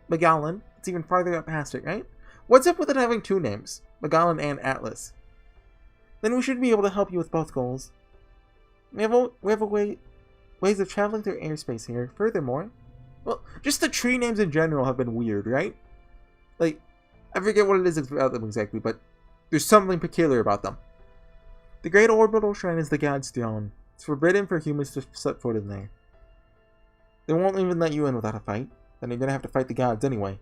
Magellan. It's even farther up past it, right? What's up with it having two names? Magellan and Atlas. Then we should be able to help you with both goals. We have ways of traveling through airspace here. Furthermore, well, just the tree names in general have been weird, right? Like, I forget what it is about them exactly, but there's something peculiar about them. The Great Orbital Shrine is the God's throne. It's forbidden for humans to set foot in there. They won't even let you in without a fight. Then you're gonna have to fight the gods anyway.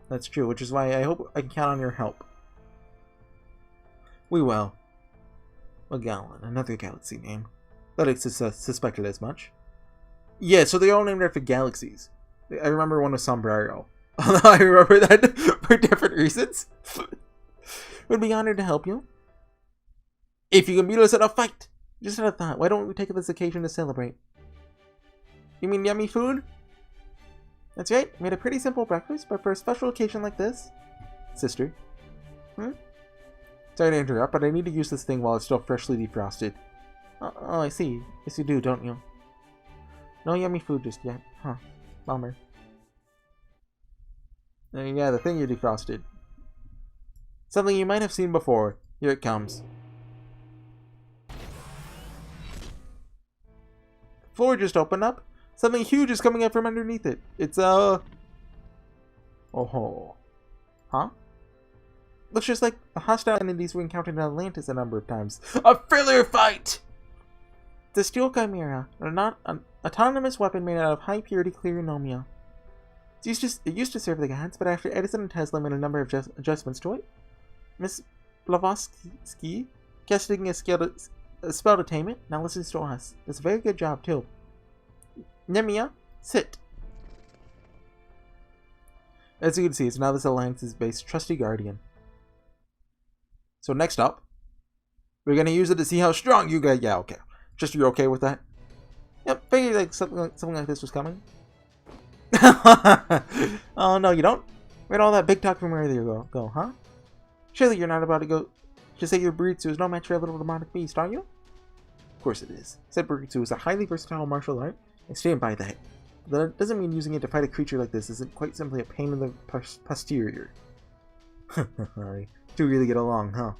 That's true, which is why I hope I can count on your help. We will. Magellan, another galaxy name. Thought I suspected as much. Yeah, so they're all named after galaxies. I remember one was Sombrero. Although I remember that for different reasons. Would be honored to help you. If you can beat us at a fight! Just had a thought, why don't we take this occasion to celebrate? You mean yummy food? That's right, made a pretty simple breakfast, but for a special occasion like this... Sister. Sorry to interrupt, but I need to use this thing while it's still freshly defrosted. Oh, I see. Yes, you do, don't you? No yummy food just yet. Huh. Bummer. Yeah, the thing you defrosted. Something you might have seen before. Here it comes. The floor just opened up. Something huge is coming up from underneath it. It's Oh ho. Huh? Looks just like the hostile entities we encountered in Atlantis a number of times. A filler fight! It's a steel chimera, an autonomous weapon made out of high-purity clear anomia. It used to serve the gods, but after Edison and Tesla made a number of adjustments to it, Miss Blavatsky casting a spell to tame it, now listens to us. It's a very good job, too. Nemia, sit. As you can see, it's now this Alliance's base trusty guardian. So next up, we're gonna use it to see how strong you get. Yeah, okay. Just you're okay with that? Yep, figured like something like this was coming. Oh no, you don't. Where'd all that big talk from earlier go, huh? Surely you're not about to go to say your Burritsu is no match for a little demonic beast, are you? Of course it is. Said Burritsu is a highly versatile martial art, and stand by that. But that doesn't mean using it to fight a creature like this isn't quite simply a pain in the posterior. Do really get along, huh?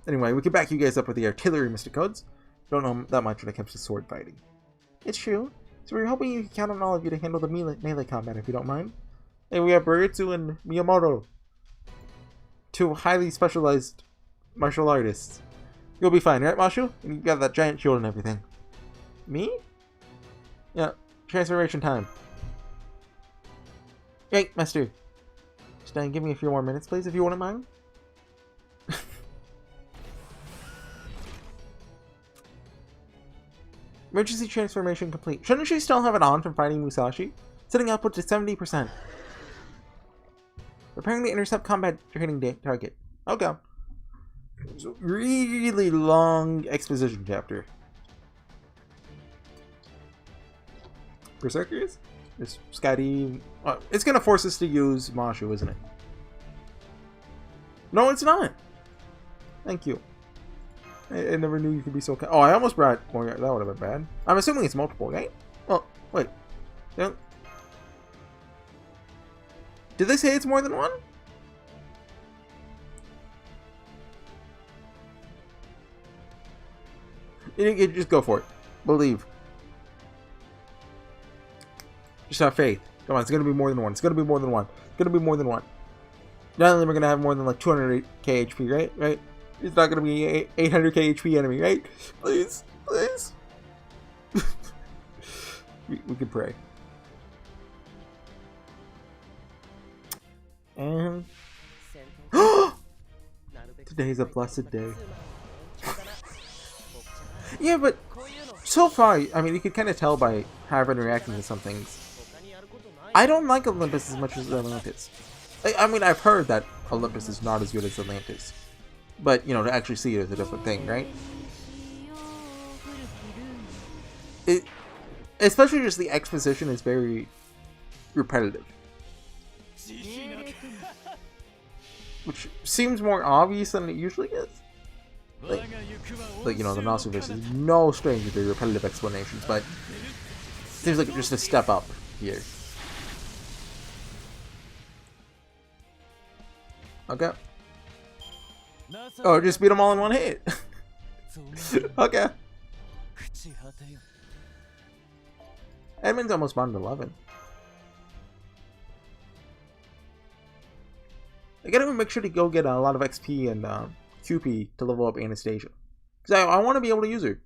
Anyway, we can back you guys up with the artillery, Mr. Codes. Don't know that much when it comes to sword fighting. It's true. So we're hoping you can count on all of you to handle the melee combat, if you don't mind. And we have Burritsu and Miyamoto. Two highly specialized martial artists. You'll be fine, right, Mashu? And you got that giant shield and everything. Me? Yeah, transformation time. Hey, Master. Just give me a few more minutes, please, if you wouldn't mind. Emergency transformation complete. Shouldn't she still have it on from fighting Musashi? Setting output to 70%. Preparing to intercept combat training target. Okay. It's a really long exposition chapter. Berserkers? It's Scotty. It's gonna force us to use Mashu, isn't it? No, it's not. Thank you. I never knew you could be so kind. Oh, I almost brought more. That would have been bad. I'm assuming it's multiple, right? Oh, wait. Don't. Did they say it's more than one? You just go for it. Believe. Just have faith. Come on, it's gonna be more than one. It's gonna be more than one. It's gonna be more than one. Not only we're gonna have more than like 200k HP, right? Right? It's not gonna be 800k HP enemy, right? Please, please. we can pray. And today's a blessed day. Yeah, but so far, I mean, you could kind of tell by how I've been reacting to some things. I don't like Olympus as much as Atlantis. I mean, I've heard that Olympus is not as good as Atlantis. But, you know, to actually see it is a different thing, right? Especially just the exposition is very repetitive. Which seems more obvious than it usually is. Like you know, the Nasuverse is no stranger to repetitive explanations, but seems like just a step up here. Okay. Oh, just beat them all in one hit. Okay. Edmund's almost bound to 11. I gotta make sure to go get a lot of XP and QP to level up Anastasia. Because I want to be able to use her.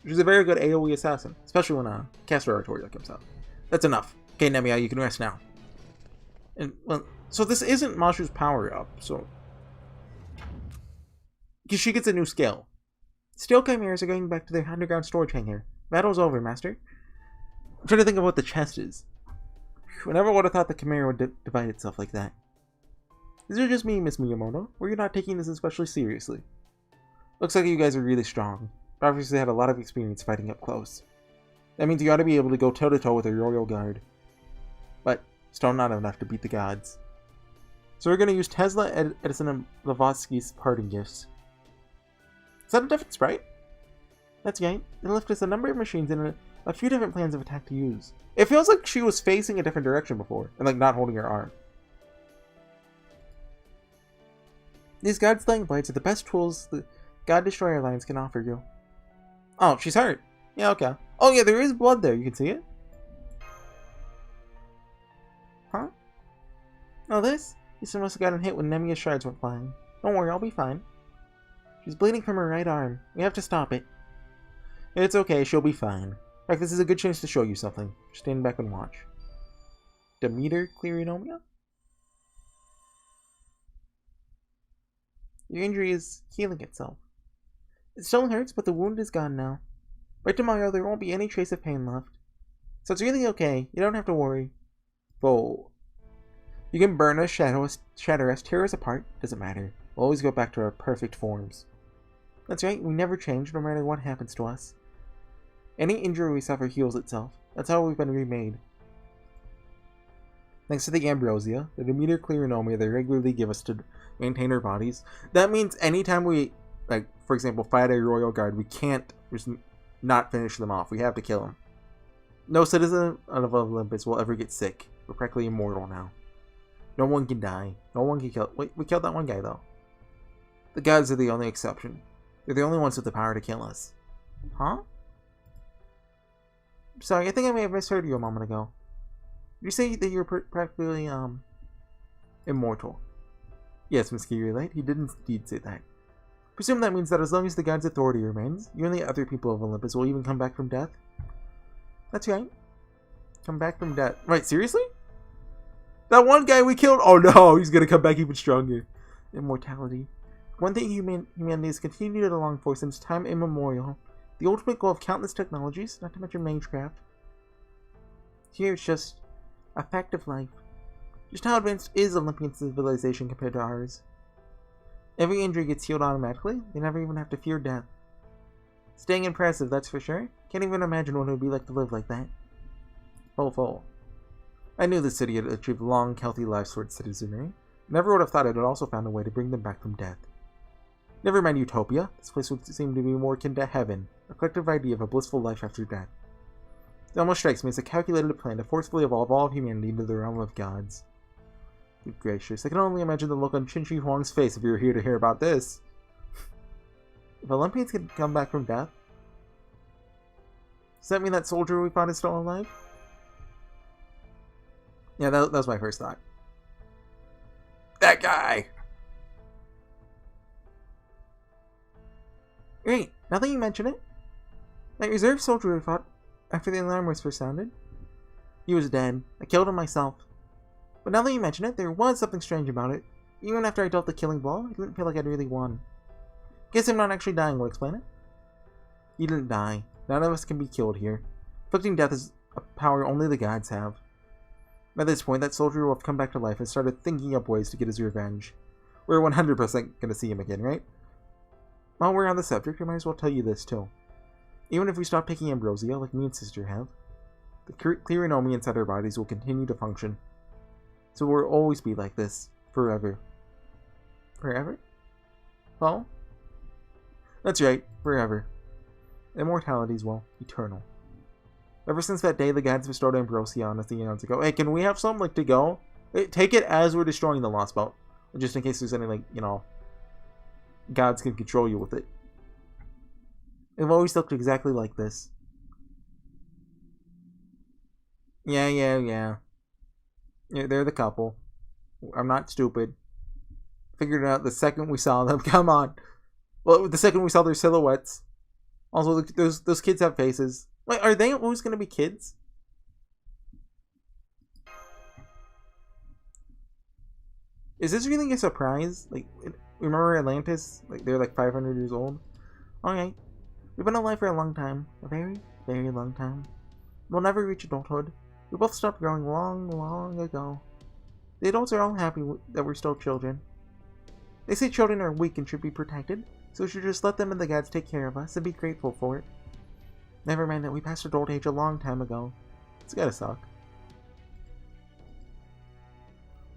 She's a very good AoE assassin, especially when Caster Artoria comes out. That's enough. Okay, Nemiya, you can rest now. And, well, so this isn't Mashu's power up, so... Because she gets a new skill. Steel Chimeras are going back to their underground storage hangar. Battle's over, Master. I'm trying to think of what the chest is. I never would have thought the Chimera would divide itself like that. Is it just me, Miss Miyamoto? Or you're not taking this especially seriously? Looks like you guys are really strong. But obviously had a lot of experience fighting up close. That means you ought to be able to go toe-to-toe with a royal guard. But still not enough to beat the gods. So we're going to use Tesla, Edison, and Blavatsky's parting gifts. Is that a different sprite? That's right. It'll lift us a number of machines and a few different plans of attack to use. It feels like she was facing a different direction before, and like not holding her arm. These God-slaying blades are the best tools the God Destroyer lines can offer you. Oh, she's hurt. Yeah, okay. Oh yeah, there is blood there. You can see it. Huh? Oh, this? You must have gotten hit when Nemiya's shards went flying. Don't worry, I'll be fine. She's bleeding from her right arm. We have to stop it. It's okay, she'll be fine. In fact, this is a good chance to show you something. Just stand back and watch. Demeter Clearinomia? Your injury is healing itself. It still hurts, but the wound is gone now. By tomorrow, there won't be any trace of pain left. So it's really okay. You don't have to worry. Whoa. You can burn us, shatter us, tear us apart. Doesn't matter. We'll always go back to our perfect forms. That's right, we never change, no matter what happens to us. Any injury we suffer heals itself. That's how we've been remade. Thanks to the ambrosia, the Demeter Clearonomia they regularly give us to maintain our bodies. That means anytime we, like, for example, fight a royal guard, we can't just not finish them off. We have to kill them. No citizen of Olympus will ever get sick. We're practically immortal now. No one can die. No one can kill. Wait, we killed that one guy, though. The gods are the only exception. They're the only ones with the power to kill us. Huh? Sorry, I think I may have misheard you a moment ago. Did you say that you're practically, immortal? Yes, Miss Kirillite, he did indeed say that. Presume that means that as long as the god's authority remains, you and the other people of Olympus will even come back from death? That's right. Come back from death. Right, seriously? That one guy we killed? Oh no, he's gonna come back even stronger. Immortality. One thing humanity has continued along for since time immemorial. The ultimate goal of countless technologies, not to mention magecraft. Here it's just a fact of life. Just how advanced is Olympian civilization compared to ours? Every injury gets healed automatically. They never even have to fear death. Staying impressive, that's for sure. Can't even imagine what it would be like to live like that. Full. I knew the city had achieved long, healthy lives for its citizenry. Never would have thought it had also found a way to bring them back from death. Never mind utopia. This place would seem to be more akin to heaven, a collective idea of a blissful life after death. It almost strikes me as a calculated plan to forcefully evolve all of humanity into the realm of gods. Good gracious, I can only imagine the look on Qin Shi Huang's face if you were here to hear about this. If Olympians can come back from death, does that mean that soldier we fought is still alive? Yeah, that was my first thought. That guy! Great, now that you mention it, that reserve soldier we fought after the alarm was first sounded, he was dead. I killed him myself. But now that you mention it, there was something strange about it. Even after I dealt the killing blow, I didn't feel like I'd really won. Guess I'm not actually dying will explain it. He didn't die. None of us can be killed here. Inflicting death is a power only the gods have. At this point, that soldier will have come back to life and started thinking up ways to get his revenge. We're 100% gonna see him again, right? While we're on the subject, I might as well tell you this too. Even if we stop taking ambrosia, like me and sister have, the clearonomia inside our bodies will continue to function. So we'll always be like this. Forever. Forever? Well? That's right. Forever. Immortality's, well, eternal. Ever since that day the gods bestowed ambrosia on us the eons ago. Hey, can we have some, like, to go? Hey, take it as we're destroying the Lost Belt. Just in case there's any, like, you know, gods can control you with it. They've always looked exactly like this. Yeah, they're the couple. I'm not stupid. Figured it out the second we saw them. Come on. Well, the second we saw their silhouettes. Also, those kids have faces. Wait, are they always going to be kids? Is this really a surprise? Like, remember Atlantis? Like, they're like 500 years old? Okay. We've been alive for a long time. A very, very long time. We'll never reach adulthood. We both stopped growing long ago. The adults are all happy that we're still children. They say children are weak and should be protected, so we should just let them and the gods take care of us and be grateful for it. Never mind that we passed adult age a long time ago. It's gotta suck.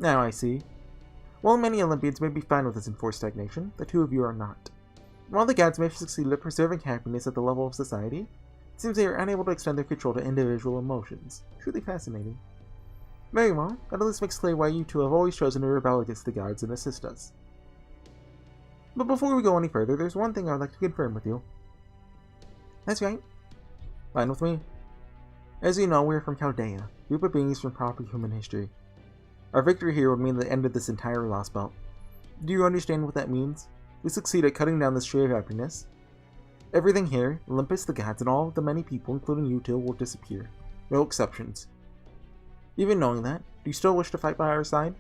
Now I see. While many Olympians may be fine with this enforced stagnation, the two of you are not. While the gods may have succeeded at preserving happiness at the level of society, it seems they are unable to extend their control to individual emotions. Truly fascinating. Very well, that at least makes clear why you two have always chosen to rebel against the gods and assist us. But before we go any further, there's one thing I would like to confirm with you. That's right. Fine with me. As you know, we are from Chaldea, a group of beings from proper human history. Our victory here would mean the end of this entire Lost Belt. Do you understand what that means? We succeed at cutting down this tree of happiness. Everything here, Olympus, the gods, and all of the many people, including you two, will disappear. No exceptions. Even knowing that, do you still wish to fight by our side?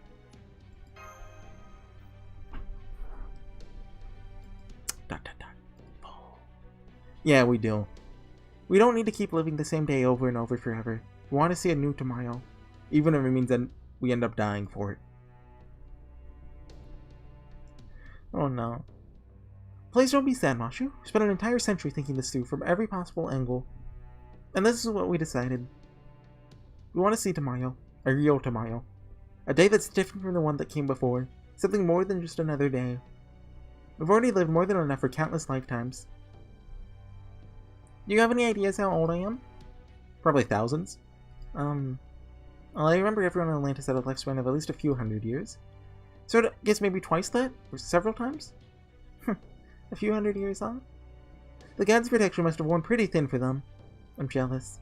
Yeah, we do. We don't need to keep living the same day over and over forever. We want to see a new tomorrow, even if it means that we end up dying for it. Oh no. Please don't be sad, Mashu. We spent an entire century thinking this through from every possible angle. And this is what we decided. We want to see tomorrow. A real tomorrow. A day that's different from the one that came before. Something more than just another day. We've already lived more than enough for countless lifetimes. Do you have any ideas how old I am? Probably thousands. Well, I remember everyone in Atlantis had a lifespan of at least a few hundred years. So I guess maybe twice that? Or several times? A few hundred years, huh? The gods' protection must have worn pretty thin for them. I'm jealous.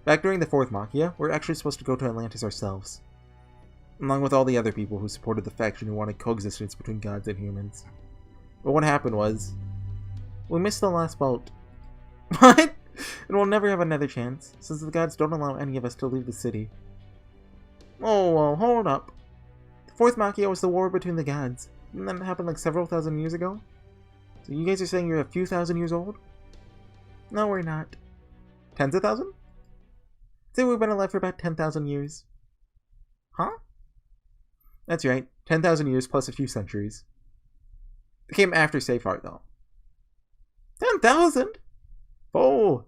Back during the Fourth Machia, we're actually supposed to go to Atlantis ourselves. Along with all the other people who supported the faction who wanted coexistence between gods and humans. But what happened was... we missed the last boat. What? And we'll never have another chance, since the gods don't allow any of us to leave the city. Oh, hold up. The Fourth Machia was the war between the gods. Didn't that happen like several thousand years ago? So you guys are saying you're a few thousand years old? No, we're not. Tens of thousand? Say we've been alive for about 10,000 years. Huh? That's right. 10,000 years plus a few centuries. It came after Safeheart, though. 10,000? Oh!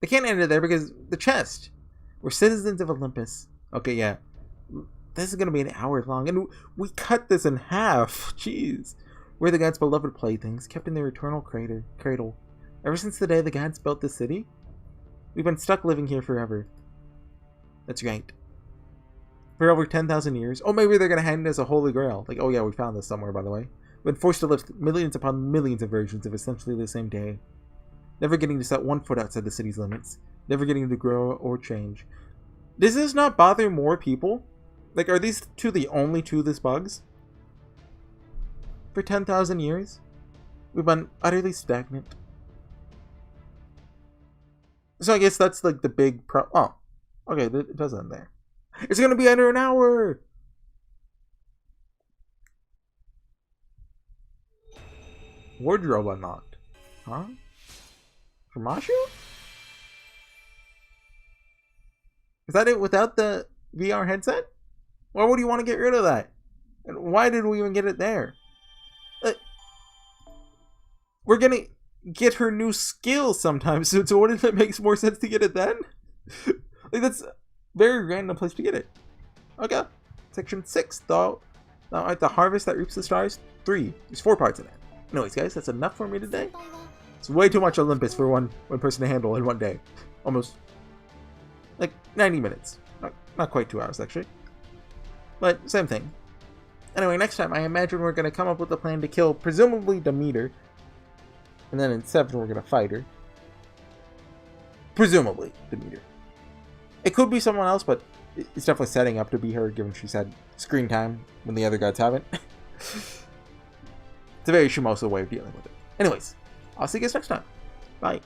They can't end it there because the chest. We're citizens of Olympus. Okay, yeah. This is going to be an hour long, and we cut this in half. Jeez. We're the gods' beloved playthings, kept in their eternal cradle. Ever since the day the gods built this city, we've been stuck living here forever. That's right. For over 10,000 years. Oh, maybe they're going to hand us a holy grail. Like, oh yeah, we found this somewhere, by the way. We've been forced to live millions upon millions of versions of essentially the same day. Never getting to set one foot outside the city's limits. Never getting to grow or change. Does this not bother more people? Like, are these two the only two this bugs? For 10,000 years, we've been utterly stagnant. So I guess that's like the big oh, okay, it does end there. It's gonna be under an hour! Wardrobe unlocked. Huh? For Mashu? Is that it without the VR headset? Why would you want to get rid of that? And why did we even get it there? We're gonna get her new skills sometime soon, so what if it makes more sense to get it then? Like, that's a very random place to get it. Okay. Section 6, though. Now, at the harvest that reaps the stars, 3. There's 4 parts in it. Anyways, guys, that's enough for me today. It's way too much Olympus for one person to handle in one day. Almost, like, 90 minutes. Not quite 2 hours, actually. But, same thing. Anyway, next time, I imagine we're going to come up with a plan to kill, presumably, Demeter. And then in 7, we're going to fight her. Presumably, Demeter. It could be someone else, but it's definitely setting up to be her, given she's had screen time when the other gods haven't. It's a very Shimoso way of dealing with it. Anyways, I'll see you guys next time. Bye.